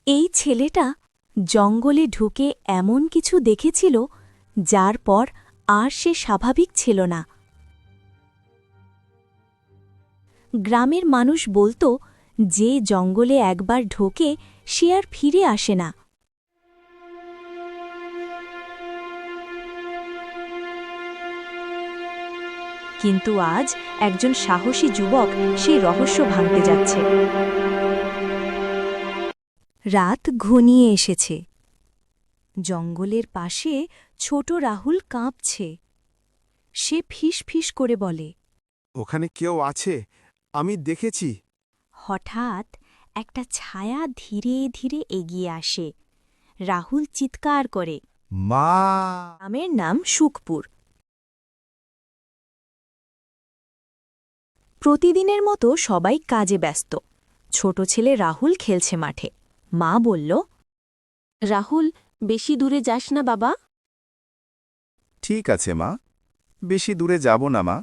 এই ছেলেটা জঙ্গলে ঢুকে এমন কিছু দেখেছিল যার পর আর সে স্বাভাবিক ছিল না। গ্রামের মানুষ বলতো যে জঙ্গলে একবার ঢোকে সে আর ফিরে আসে না। কিন্তু আজ একজন সাহসী যুবক সেই রহস্য ভাঙতে যাচ্ছে। রাত ঘনিয়ে এসেছে। জঙ্গলের পাশে ছোট রাহুল কাঁপছে। সে ফিস ফিস করে বলে, ওখানে কেউ আছে, আমি দেখেছি। হঠাৎ একটা ছায়া ধীরে ধীরে এগিয়ে আসে। রাহুল চিৎকার করে। মা! গ্রামের নাম সুখপুর। প্রতিদিনের মতো সবাই কাজে ব্যস্ত। ছোট ছেলে রাহুল খেলছে মাঠে। মা বলল, রাহুল, বেশি দূরে যাস না বাবা। ঠিক আছে মা, বেশি দূরে যাব না মা।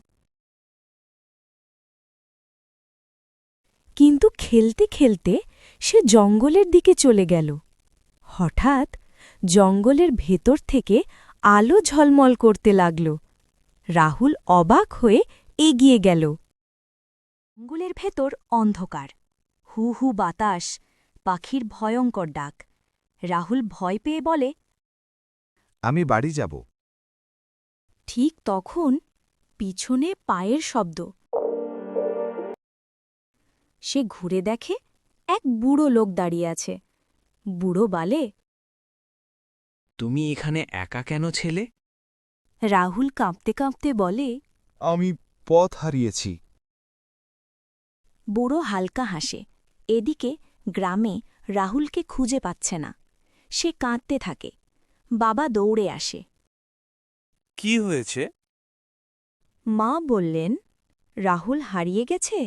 কিন্তু খেলতে খেলতে সে জঙ্গলের দিকে চলে গেল। হঠাৎ জঙ্গলের ভেতর থেকে আলো ঝলমল করতে লাগল। রাহুল অবাক হয়ে এগিয়ে গেল। জঙ্গলের ভেতর অন্ধকার, হু হু বাতাস, পাখির ভয়ঙ্কর ডাক। রাহুল ভয় পেয়ে বলে, আমি বাড়ি যাব। ঠিক তখন পিছনে পায়ের শব্দ। সে ঘুরে দেখে এক বুড়ো লোক দাঁড়িয়ে আছে। বুড়ো বলে, তুমি এখানে একা কেন ছেলে? রাহুল কাঁপতে কাঁপতে বলে, আমি পথ হারিয়েছি। বুড়ো হালকা হাসে। এদিকে গ্রামে রাহুলকে খুঁজে পাচ্ছে না। সে কাঁদতে থাকে। বাবা দৌড়ে আসে। কি হয়েছে? মা বললেন, রাহুল হারিয়ে গেছে।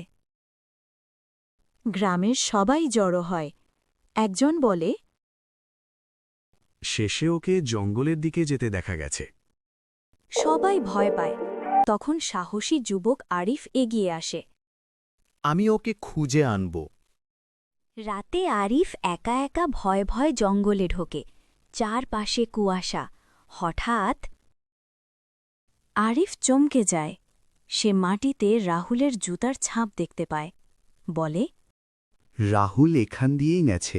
গ্রামের সবাই জড়ো হয়। একজন বলে, শেষে ওকে জঙ্গলের দিকে যেতে দেখা গেছে। সবাই ভয় পায়। তখন সাহসী যুবক আরিফ এগিয়ে আসে। আমি ওকে খুঁজে আনব। রাতে আরিফ একা একা ভয় ভয় জঙ্গলে ঢোকে। চারপাশে কুয়াশা। হঠাৎ আরিফ চমকে যায়। সে মাটিতে রাহুলের জুতার ছাপ দেখতে পায়। বলে, রাহুল এখান দিয়েই গেছে।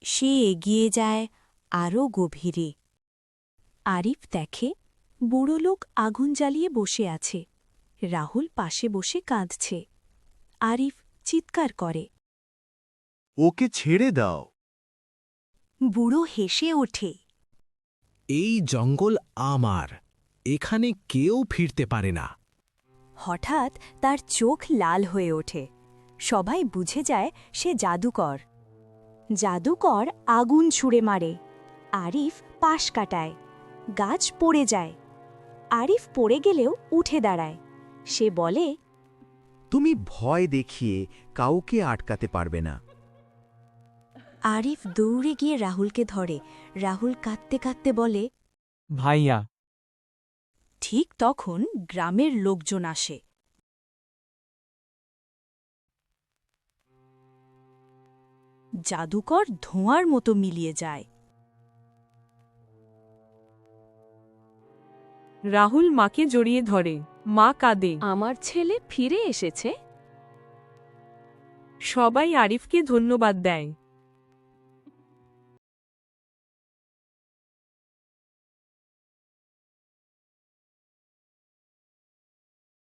সে এগিয়ে যায় আরও গভীরে। আরিফ দেখে বুড়ো লোক আগুন জ্বালিয়ে বসে আছে। রাহুল পাশে বসে কাঁদছে। আরিফ চিৎকার করে। ওকে ছেড়ে দাও। বুড়ো হেসে ওঠে। এই জঙ্গল আমার, এখানে কেউ ফিরতে পারে না। হঠাৎ তার চোখ লাল হয়ে ওঠে। সবাই বুঝে যায় সে জাদুকর। জাদুকর আগুন ছুঁড়ে মারে। আরিফ পাশ কাটায়। গাছ পড়ে যায়। আরিফ পড়ে গেলেও উঠে দাঁড়ায়। সে বলে, তুমি ভয় দেখিয়ে কাউকে আটকাতে পারবে না। আরিফ দৌড়ে গিয়ে রাহুলকে ধরে। রাহুল কাঁদতে কাঁদতে বলে, ভাইয়া। ঠিক তখন গ্রামের লোকজন আসে। জাদুকর ধোঁয়ার মতো মিলিয়ে যায়। রাহুল মাকে জড়িয়ে ধরে। মা কাঁদে। আমার ছেলে ফিরে এসেছে। সবাই আরিফকে ধন্যবাদ দেয়।